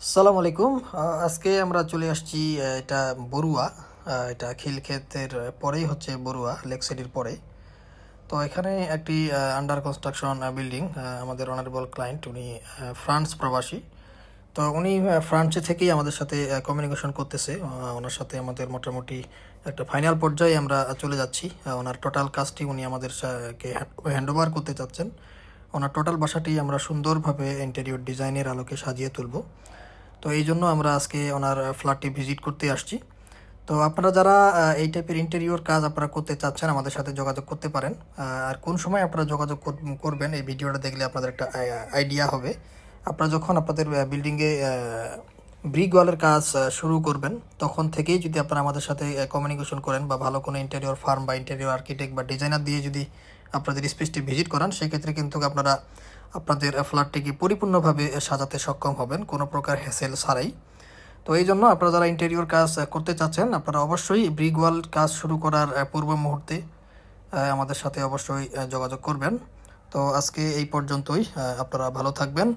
আসসালামু আলাইকুম। আজকে আমরা চলে আসছি এটা বড়ুয়া। এটা খিলক্ষেতের পরেই হচ্ছে বড়ুয়া, লেক সিটির পরে। তো এখানে একটি আন্ডার কনস্ট্রাকশন বিল্ডিং। আমাদের অনারেবল ক্লায়েন্ট উনি ফ্রান্স প্রবাসী। তো উনি ফ্রান্সে থেকেই আমাদের সাথে কমিউনিকেশন করতেছে। ওনার সাথে আমাদের মোটামুটি একটা ফাইনাল পর্যায়ে আমরা চলে যাচ্ছি। ওনার টোটাল কাজটি উনি আমাদের কে হ্যান্ড ওভার করতে চাচ্ছেন। ওনার টোটাল বাসাটি আমরা সুন্দরভাবে ইন্টেরিয়র ডিজাইনের আলোকে সাজিয়ে তুলব। তো এই জন্য আমরা আজকে ওনার ফ্ল্যাটটি ভিজিট করতে আসছি। তো আপনারা যারা এই টাইপের ইন্টেরিয়র কাজ আপনারা করতে চাচ্ছেন আমাদের সাথে যোগাযোগ করতে পারেন। আর কোন সময় আপনারা যোগাযোগ করবেন এই ভিডিওটা দেখলে আপনাদের একটা আইডিয়া হবে। আপনারা যখন আপনাদের বিল্ডিংয়ে ব্রিক ওয়ালের কাজ শুরু করবেন তখন থেকেই যদি আপনারা আমাদের সাথে কমিউনিকেশন করেন বা ভালো কোনো ইন্টেরিয়র ফার্ম বা ইন্টেরিয়র আর্কিটেক্ট বা ডিজাইনার দিয়ে যদি আপনাদের স্পেসটি ভিজিট করান, সেক্ষেত্রে কিন্তু আপনারা আপনাদের ফ্ল্যাটটিকে পরিপূর্ণভাবে সাজাতে সক্ষম হবেন কোনো প্রকার হ্যাসেল ছাড়াই। তো এই জন্য আপনারা যারা ইন্টেরিয়র কাজ করতে চাচ্ছেন আপনারা অবশ্যই ব্রিক ওয়াল কাজ শুরু করার পূর্ব মুহূর্তে আমাদের সাথে অবশ্যই যোগাযোগ করবেন। তো আজকে এই পর্যন্তই। আপনারা ভালো থাকবেন।